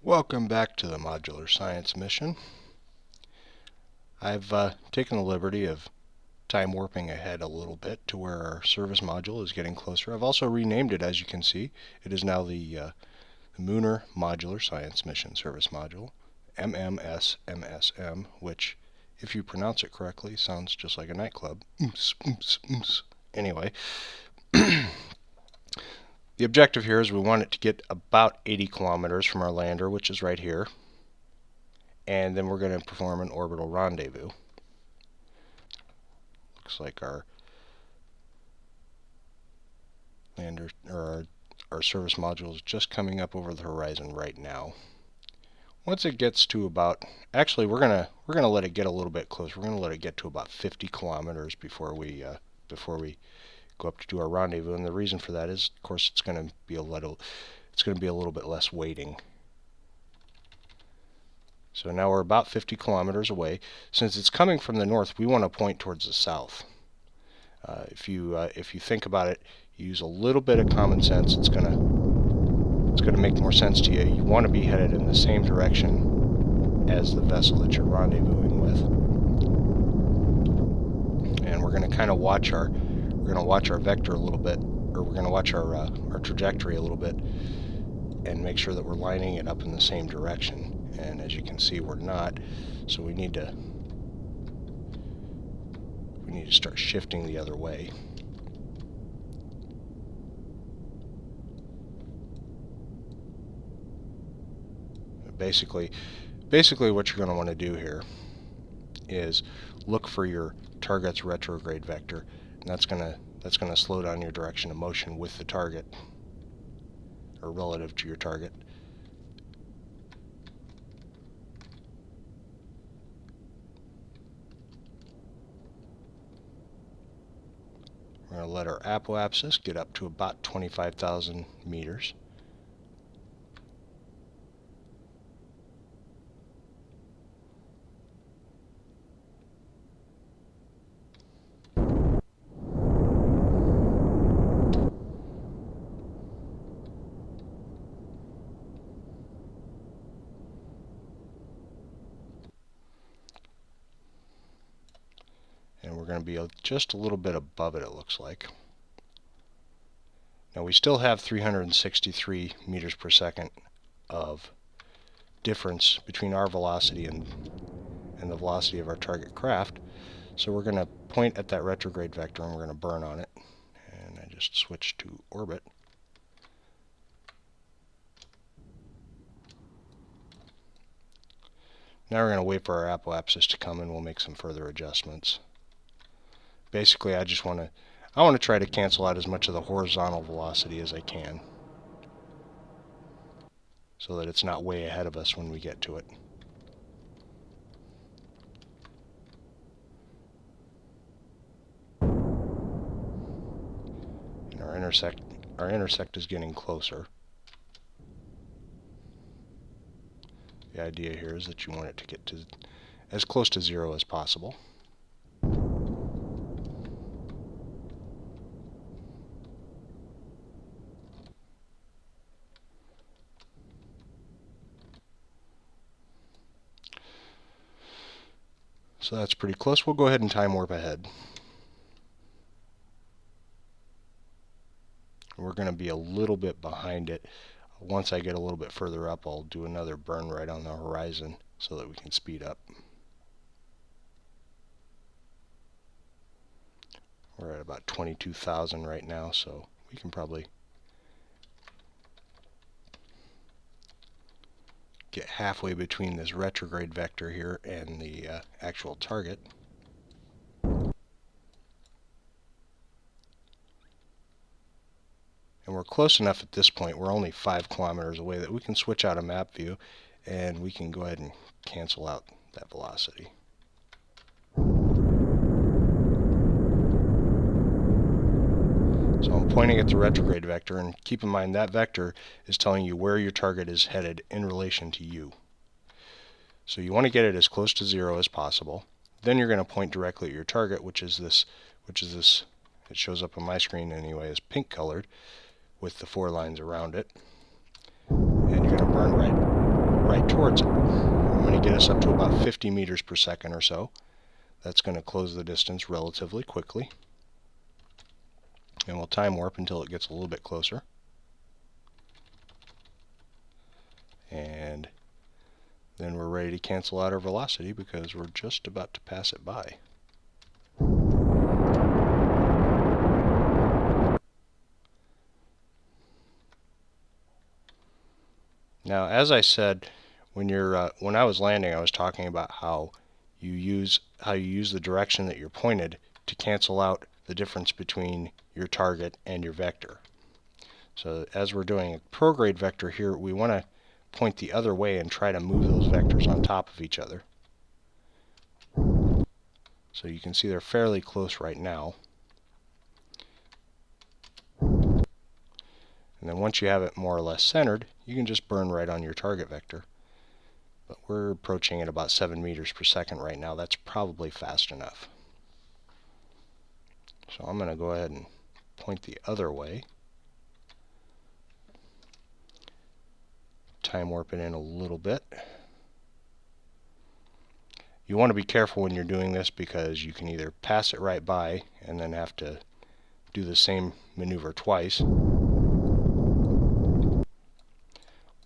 Welcome back to the Modular Science mission. I've taken the liberty of time warping ahead a little bit to where our service module is getting closer. I've also renamed it, as you can see. It is now the Munar Modular Science Mission Service Module, MMSMSM, which, if you pronounce it correctly, sounds just like a nightclub. Anyway, the objective here is we want it to get about 80 kilometers from our lander, which is right here, and then we're going to perform an orbital rendezvous. Looks like our lander, or our service module, is just coming up over the horizon right now. Once it gets to about, actually we're gonna let it get a little bit closer. We're gonna let it get to about 50 kilometers before we go up to do our rendezvous. And the reason for that is, of course, it's gonna be a little bit less waiting. So now we're about 50 kilometers away. Since it's coming from the north, we want to point towards the south. If you think about it, use a little bit of common sense. It's gonna make more sense to you. You want to be headed in the same direction as the vessel that you're rendezvousing with. And we're going to kind of watch our vector a little bit, or we're going to watch our trajectory a little bit, and make sure that we're lining it up in the same direction. And as you can see, we're not. So we need to start shifting the other way. Basically what you're going to want to do here is look for your target's retrograde vector, and that's going to slow down your direction of motion with the target, or relative to your target. We're going to let our apoapsis get up to about 25,000 meters. And we're going to be just a little bit above it looks like. Now we still have 363 meters per second of difference between our velocity and the velocity of our target craft. So we're going to point at that retrograde vector and we're going to burn on it. And I just switched to orbit. Now we're going to wait for our apoapsis to come and we'll make some further adjustments. Basically, I want to try to cancel out as much of the horizontal velocity as I can, so that it's not way ahead of us when we get to it. And our intersect is getting closer. The idea here is that you want it to get to as close to zero as possible. So that's pretty close. We'll go ahead and time warp ahead. We're going to be a little bit behind it. Once I get a little bit further up, I'll do another burn right on the horizon so that we can speed up. We're at about 22,000 right now, so we can probably get halfway between this retrograde vector here and the actual target. And we're close enough at this point, we're only 5 kilometers away, that we can switch out a map view and we can go ahead and cancel out that velocity. So I'm pointing at the retrograde vector, and keep in mind that vector is telling you where your target is headed in relation to you. So you want to get it as close to zero as possible. Then you're going to point directly at your target, which is this, it shows up on my screen anyway as pink colored with the 4 lines around it. And you're going to burn right right towards it. I'm going to get us up to about 50 meters per second or so. That's going to close the distance relatively quickly. And we'll time warp until it gets a little bit closer. And then we're ready to cancel out our velocity because we're just about to pass it by. Now, as I said, when I was landing, I was talking about how you use the direction that you're pointed to cancel out the difference between your target and your vector. So as we're doing a prograde vector here, we want to point the other way and try to move those vectors on top of each other. So you can see they're fairly close right now. And then once you have it more or less centered, you can just burn right on your target vector. But we're approaching at about 7 meters per second right now. That's probably fast enough. So I'm going to go ahead and point the other way. Time warp it in a little bit. You want to be careful when you're doing this because you can either pass it right by and then have to do the same maneuver twice,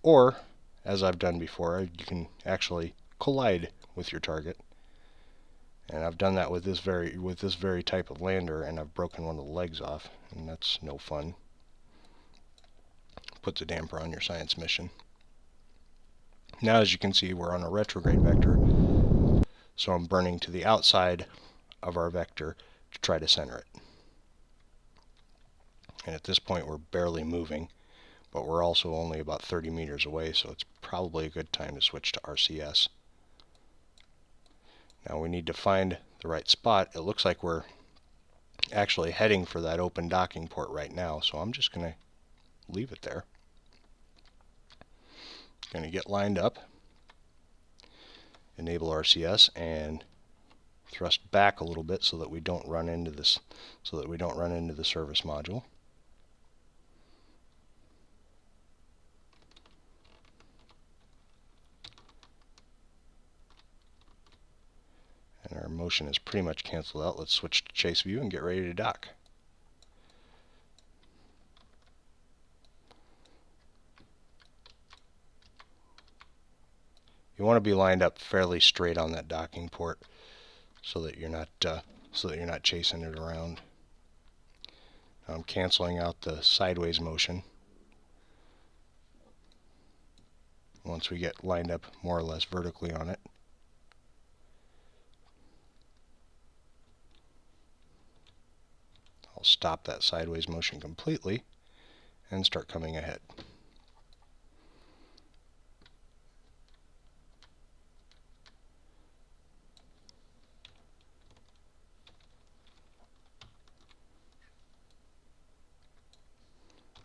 or, as I've done before, you can actually collide with your target. And I've done that with this very type of lander, and I've broken one of the legs off, and that's no fun. Puts a damper on your science mission. Now, as you can see, we're on a retrograde vector, so I'm burning to the outside of our vector to try to center it. And at this point, we're barely moving, but we're also only about 30 meters away, so it's probably a good time to switch to RCS. Now we need to find the right spot. It looks like we're actually heading for that open docking port right now, so I'm just going to leave it there. Going to get lined up, enable RCS, and thrust back a little bit so that we don't run into the service module. And our motion is pretty much canceled out. Let's switch to chase view and get ready to dock. You want to be lined up fairly straight on that docking port so that you're not chasing it around. I'm canceling out the sideways motion. Once we get lined up more or less vertically on it. I'll stop that sideways motion completely and start coming ahead.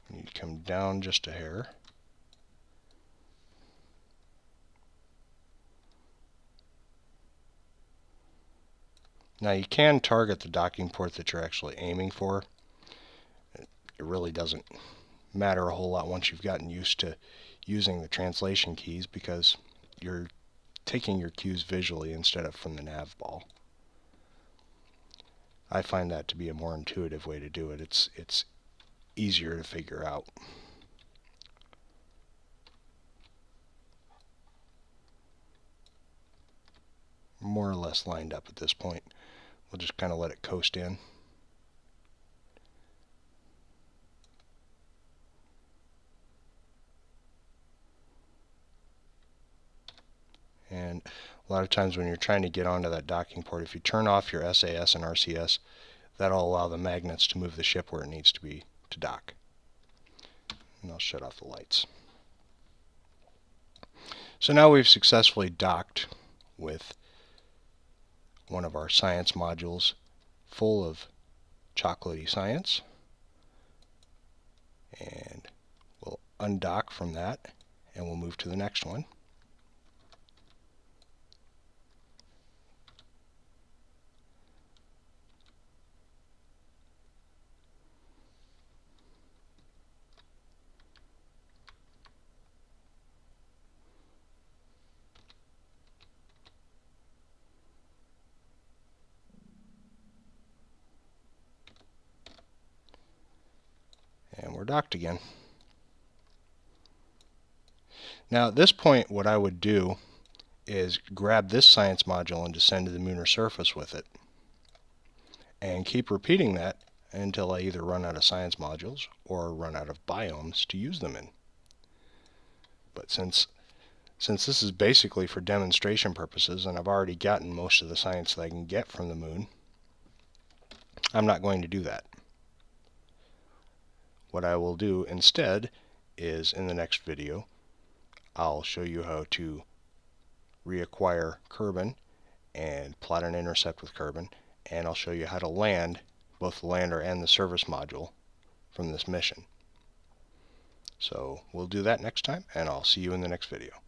You need to come down just a hair. Now you can target the docking port that you're actually aiming for. It really doesn't matter a whole lot once you've gotten used to using the translation keys because you're taking your cues visually instead of from the nav ball. I find that to be a more intuitive way to do it. It's easier to figure out. More or less lined up at this point. We'll just kind of let it coast in. And a lot of times when you're trying to get onto that docking port, if you turn off your SAS and RCS, that'll allow the magnets to move the ship where it needs to be to dock. And I'll shut off the lights. So now we've successfully docked with one of our science modules full of chocolatey science. And we'll undock from that and we'll move to the next one. we're docked again. Now at this point, what I would do is grab this science module and descend to the Munar surface with it. And keep repeating that until I either run out of science modules or run out of biomes to use them in. But since this is basically for demonstration purposes, and I've already gotten most of the science that I can get from the moon, I'm not going to do that. What I will do instead is, in the next video, I'll show you how to reacquire Kerbal and plot an intercept with Kerbal, and I'll show you how to land both the lander and the service module from this mission. So we'll do that next time, and I'll see you in the next video.